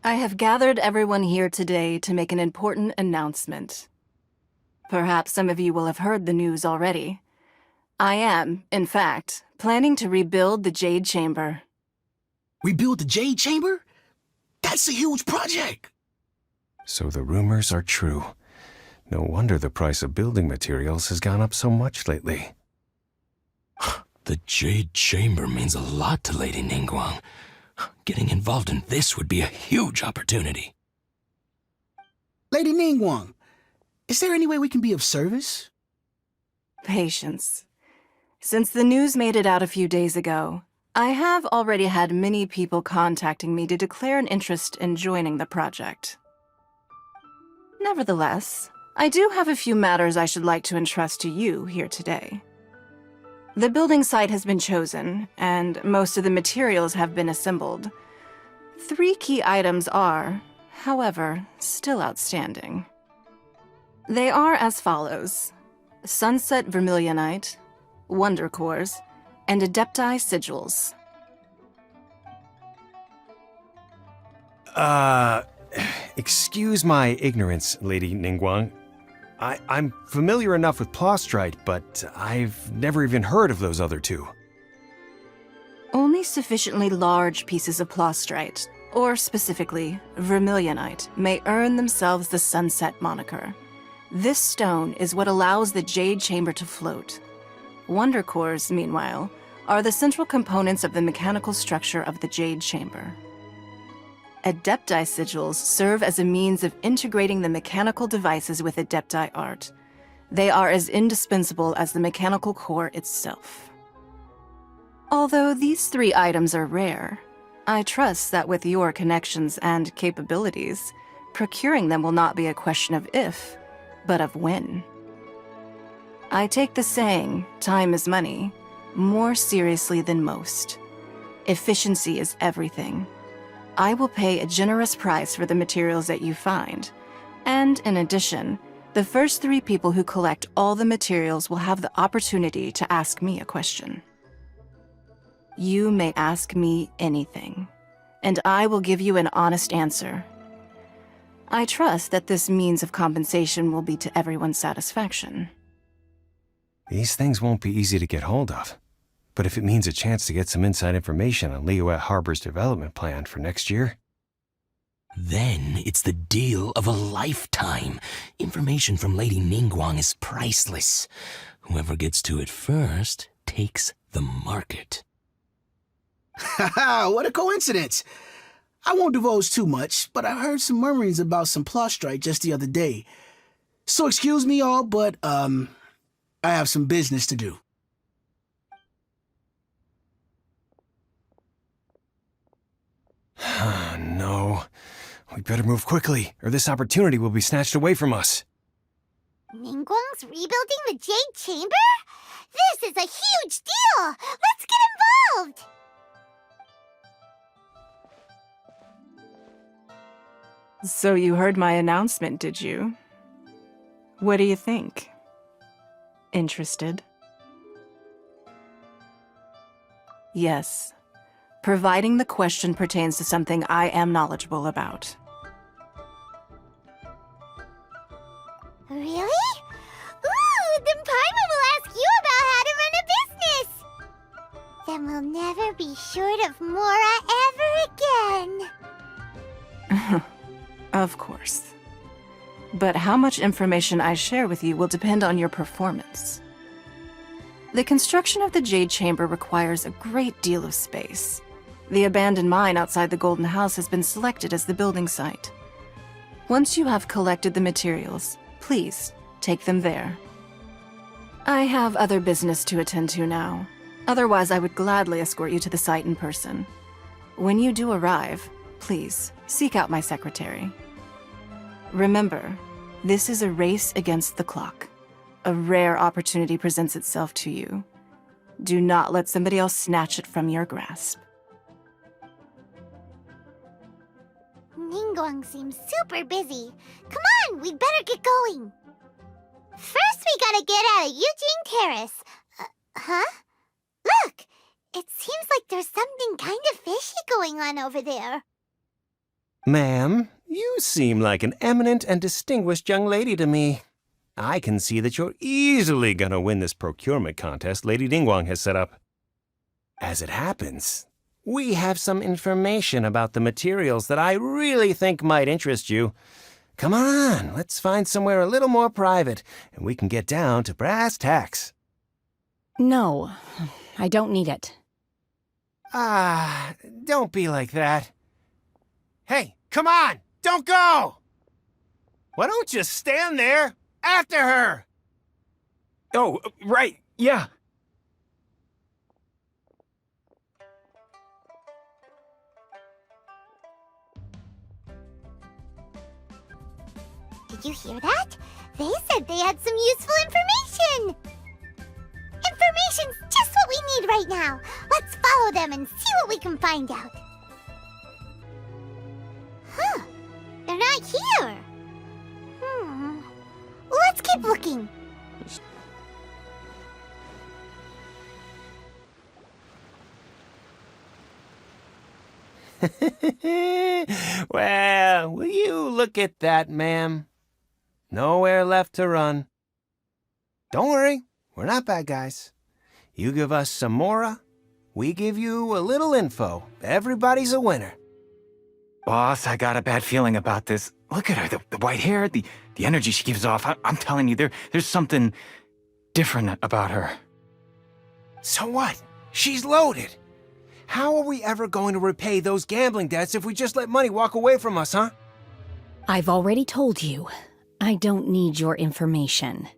I have gathered everyone here today to make an important announcement. Perhaps some of you will have heard the news already. I am, in fact, planning to rebuild the Jade Chamber. Rebuild the Jade Chamber? That's a huge project! So the rumors are true. No wonder the price of building materials has gone up so much lately. The Jade Chamber means a lot to Lady Ningguang. Getting involved in this would be a huge opportunity. Lady Ningguang, is there any way we can be of service? Patience. Since the news made it out a few days ago, I have already had many people contacting me to declare an interest in joining the project. Nevertheless, I do have a few matters I should like to entrust to you here today. The building site has been chosen, and most of the materials have been assembled. 3 key items are, however, still outstanding. They are as follows: Sunset Vermilionite, Wonder Cores, and Adepti Sigils. Excuse my ignorance, Lady Ningguang. I'm familiar enough with Plostrite, but I've never even heard of those other 2. Only sufficiently large pieces of Plostrite, or specifically Vermilionite, may earn themselves the Sunset moniker. This stone is what allows the Jade Chamber to float. Wonder Cores, meanwhile, are the central components of the mechanical structure of the Jade Chamber. Adepti Sigils serve as a means of integrating the mechanical devices with Adepti art. They are as indispensable as the mechanical core itself. Although these 3 items are rare, I trust that with your connections and capabilities, procuring them will not be a question of if, but of when. I take the saying, time is money, more seriously than most. Efficiency is everything. I will pay a generous price for the materials that you find, and in addition, the first 3 people who collect all the materials will have the opportunity to ask me a question. You may ask me anything, and I will give you an honest answer. I trust that this means of compensation will be to everyone's satisfaction. These things won't be easy to get hold of. But if it means a chance to get some inside information on Liyue Harbor's development plan for next year... Then it's the deal of a lifetime. Information from Lady Ningguang is priceless. Whoever gets to it first takes the market. Haha, what a coincidence! I won't divulge too much, but I heard some murmurings about some Plostrite just the other day. So excuse me all, but, I have some business to do. No. We better move quickly, or this opportunity will be snatched away from us. Ningguang's rebuilding the Jade Chamber? This is a huge deal! Let's get involved! So you heard my announcement, did you? What do you think? Interested? Yes. Providing the question pertains to something I am knowledgeable about. Really? Ooh, then Paimon will ask you about how to run a business! Then we'll never be short of Mora ever again. Of course. But how much information I share with you will depend on your performance. The construction of the Jade Chamber requires a great deal of space. The abandoned mine outside the Golden House has been selected as the building site. Once you have collected the materials, please take them there. I have other business to attend to now. Otherwise, I would gladly escort you to the site in person. When you do arrive, please seek out my secretary. Remember, this is a race against the clock. A rare opportunity presents itself to you. Do not let somebody else snatch it from your grasp. Ningguang seems super busy. Come on, we'd better get going. First, we gotta get out of Eugene Terrace. Huh? Look! It seems like there's something kind of fishy going on over there. Ma'am, you seem like an eminent and distinguished young lady to me. I can see that you're easily gonna win this procurement contest Lady Ningguang has set up. As it happens, we have some information about the materials that I really think might interest you. Come on, let's find somewhere a little more private, and we can get down to brass tacks. No, I don't need it. Ah, don't be like that. Hey, come on! Don't go! Why don't you stand there after her? Oh, right, yeah. Did you hear that? They said they had some useful information! Information's just what we need right now. Let's follow them and see what we can find out. Huh. They're not here. Let's keep looking. Well, will you look at that, ma'am? Nowhere left to run. Don't worry, we're not bad guys. You give us some mora, we give you a little info. Everybody's a winner. Boss, I got a bad feeling about this. Look at her, the white hair, the energy she gives off. I'm telling you, there's something different about her. So what? She's loaded. How are we ever going to repay those gambling debts if we just let money walk away from us, huh? I've already told you, I don't need your information.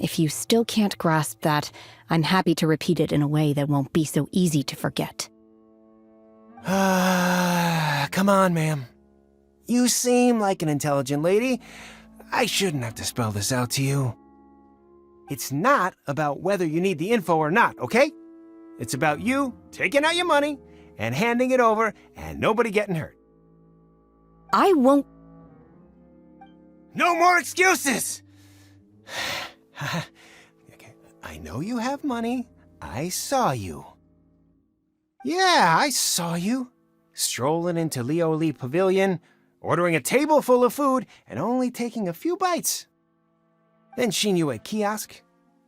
If you still can't grasp that, I'm happy to repeat it in a way that won't be so easy to forget. Come on, ma'am. You seem like an intelligent lady. I shouldn't have to spell this out to you. It's not about whether you need the info or not, okay? It's about you taking out your money and handing it over and nobody getting hurt. I won't. No more excuses! Okay, I know you have money. I saw you. Yeah, I saw you. Strolling into Leo Lee Pavilion, ordering a table full of food, and only taking a few bites. Then Shinyue Kiosk,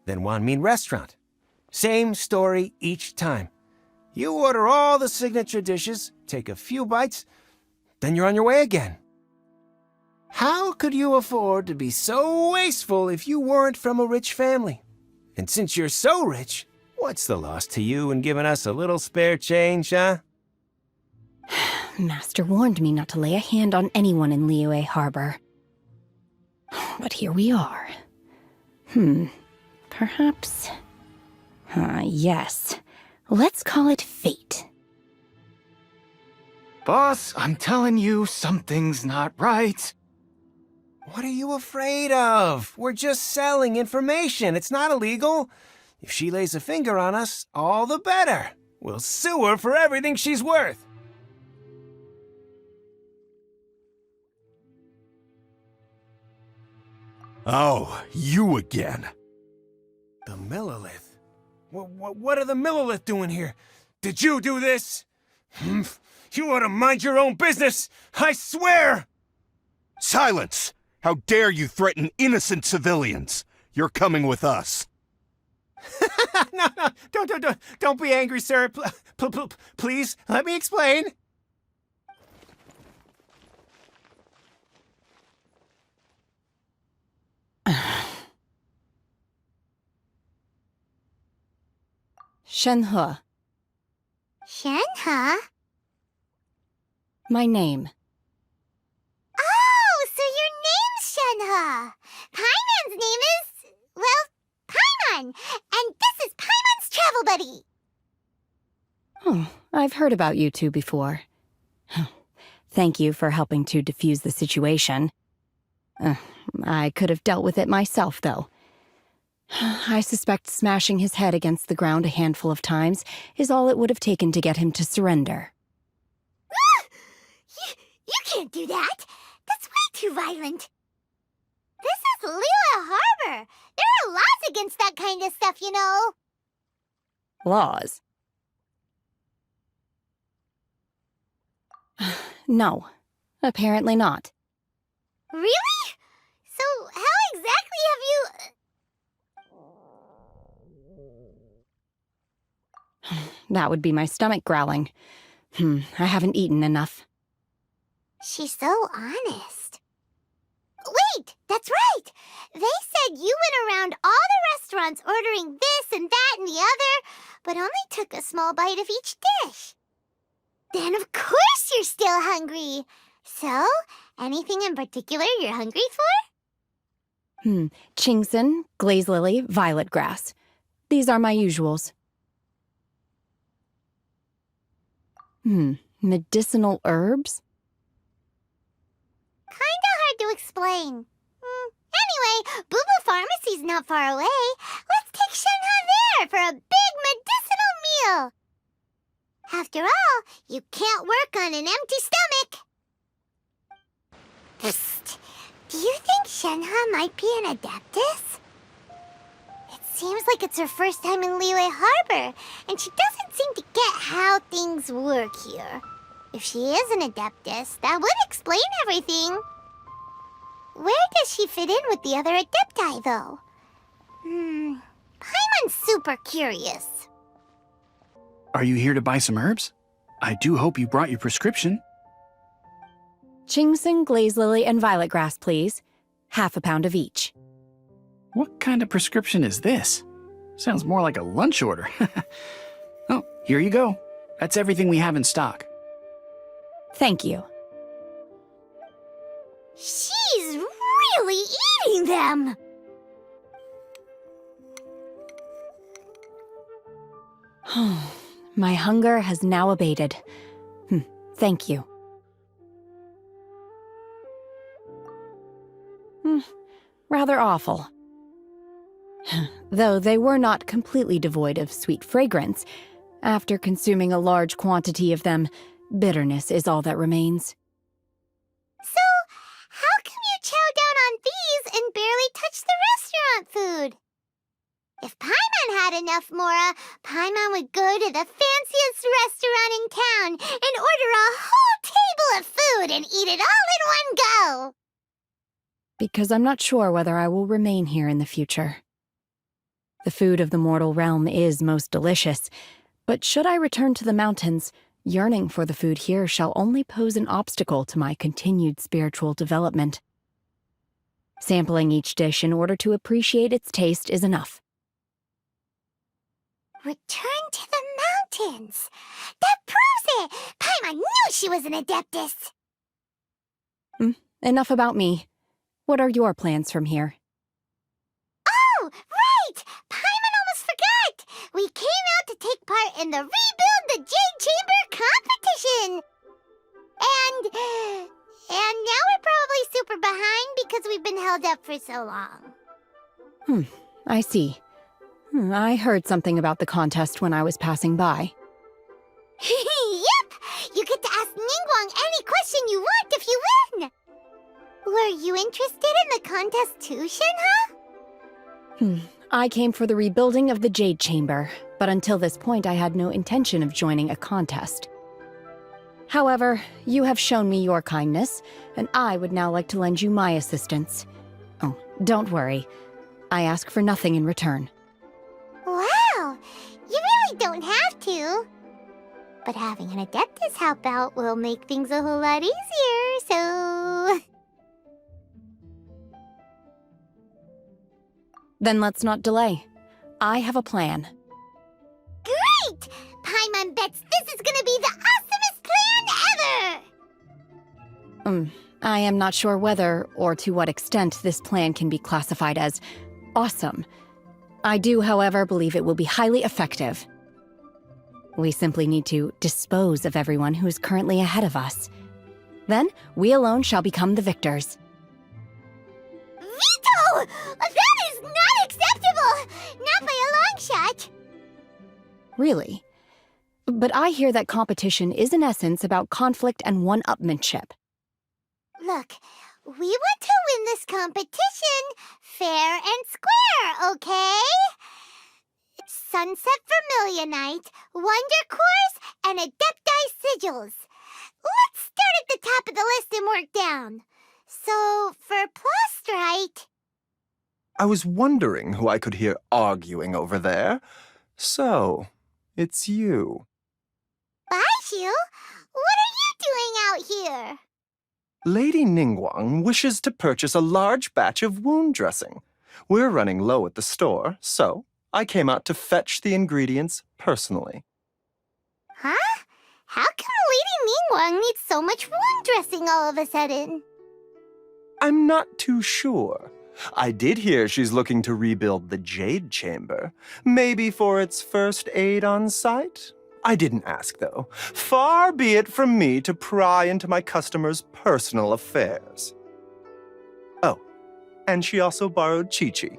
then Wanmin Restaurant. Same story each time. You order all the signature dishes, take a few bites, then you're on your way again. How could you afford to be so wasteful if you weren't from a rich family? And since you're so rich, what's the loss to you in giving us a little spare change, huh? Master warned me not to lay a hand on anyone in Liyue Harbor. But here we are. Perhaps... yes. Let's call it fate. Boss, I'm telling you, something's not right. What are you afraid of? We're just selling information. It's not illegal. If she lays a finger on us, all the better. We'll sue her for everything she's worth. Oh, you again. The Millilith? What are the Millilith doing here? Did you do this? You ought to mind your own business! I swear! Silence! How dare you threaten innocent civilians? You're coming with us. No, don't be angry, sir. Please, let me explain. Shenhe, Shenhe? my name. Oh, so your name's Shenhe. Paimon's name is, well, Paimon. And this is Paimon's travel buddy. Oh, I've heard about you two before. Thank you for helping to defuse the situation. I could have dealt with it myself, though. I suspect smashing his head against the ground a handful of times is all it would have taken to get him to surrender. You can't do that. That's way too violent. This is Liyue Harbor. There are laws against that kind of stuff, you know. Laws? No. Apparently not. Really? So how exactly have you... That would be my stomach growling. I haven't eaten enough. She's so honest. Wait, that's right! They said you went around all the restaurants ordering this and that and the other, but only took a small bite of each dish. Then of course you're still hungry. So, anything in particular you're hungry for? Chingson, glaze lily, violet grass. These are my usuals. Medicinal herbs? Kinda hard to explain. Anyway, Booba Pharmacy's not far away. Let's take Shenhe there for a big medicinal meal. After all, you can't work on an empty stomach. Psst. Do you think Shenhe might be an Adeptus? It seems like it's her first time in Liyue Harbor, and she doesn't seem to get how things work here. If she is an Adeptus, that would explain everything. Where does she fit in with the other Adepti, though? Paimon's super curious. Are you here to buy some herbs? I do hope you brought your prescription. Chingson, glaze lily, and violet grass, please. Half a pound of each. What kind of prescription is this? Sounds more like a lunch order. Oh, here you go. That's everything we have in stock. Thank you. She's really eating them! My hunger has now abated. Thank you. Rather awful. Though they were not completely devoid of sweet fragrance, after consuming a large quantity of them, bitterness is all that remains. So, how come you chow down on these and barely touch the restaurant food? If Paimon had enough Mora, Paimon would go to the fanciest restaurant in town and order a whole table of food and eat it all in one go. Because I'm not sure whether I will remain here in the future. The food of the mortal realm is most delicious, but should I return to the mountains, yearning for the food here shall only pose an obstacle to my continued spiritual development. Sampling each dish in order to appreciate its taste is enough. Return to the mountains! That proves it! Paimon knew she was an Adeptus! Enough about me. What are your plans from here? Oh, right! Paimon almost forgot! We came out to take part in the Rebuild the Jade Chamber competition! And now we're probably super behind because we've been held up for so long. I see. I heard something about the contest when I was passing by. Yep! You get to ask Ningguang any question you want if you win! Were you interested in the contest too, Shenhe? I came for the rebuilding of the Jade Chamber, but until this point I had no intention of joining a contest. However, you have shown me your kindness, and I would now like to lend you my assistance. Oh, don't worry. I ask for nothing in return. Wow! You really don't have to. But having an Adeptus help out will make things a whole lot easier, so... Then let's not delay. I have a plan. Great! Paimon bets this is gonna be the awesomest plan ever! I am not sure whether or to what extent this plan can be classified as awesome. I do, however, believe it will be highly effective. We simply need to dispose of everyone who is currently ahead of us. Then, we alone shall become the victors. Veto! That is not acceptable! Not by a long shot! Really? But I hear that competition is in essence about conflict and one-upmanship. Look, we want to win this competition fair and square, okay? Sunset Vermilionite, Wonder Cores, and Adepti Sigils. Let's start at the him work down. So, for Plostrite... I was wondering who I could hear arguing over there. So, it's you. Baiju? What are you doing out here? Lady Ningguang wishes to purchase a large batch of wound dressing. We're running low at the store, so I came out to fetch the ingredients personally. Huh? How come Lady Ningguang needs so much wound dressing all of a sudden? I'm not too sure. I did hear she's looking to rebuild the Jade Chamber. Maybe for its first aid on site? I didn't ask, though. Far be it from me to pry into my customers' personal affairs. Oh, and she also borrowed Chi-Chi.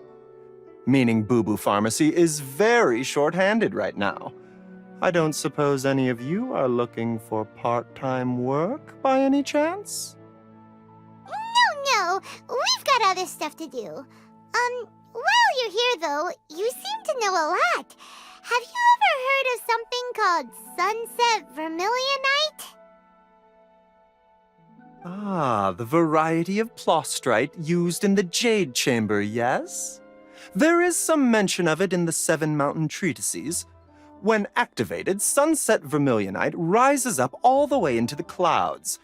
Meaning Boo Boo Pharmacy is very short-handed right now. I don't suppose any of you are looking for part-time work by any chance? No, we've got other stuff to do. While you're here, though, you seem to know a lot. Have you ever heard of something called Sunset Vermilionite? Ah, the variety of plostrite used in the Jade Chamber, yes? There is some mention of it in the Seven Mountain Treatises. When activated, Sunset Vermilionite rises up all the way into the clouds.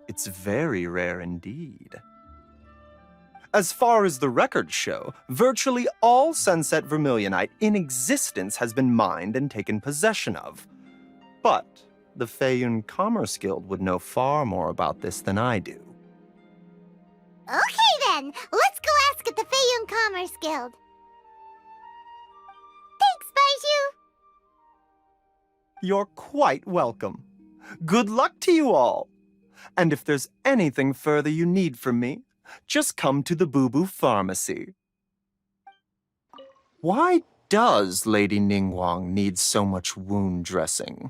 It's very rare indeed. As far as the records show, virtually all Sunset Vermilionite in existence has been mined and taken possession of. But the Feiyun Commerce Guild would know far more about this than I do. Okay then, let's go ask at the Feiyun Commerce Guild. Thanks, Baiju. You're quite welcome. Good luck to you all. And if there's anything further you need from me, just come to the Boo Boo Pharmacy. Why does Lady Ningguang need so much wound dressing?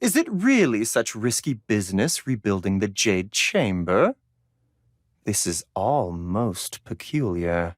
Is it really such risky business rebuilding the Jade Chamber? This is all most peculiar.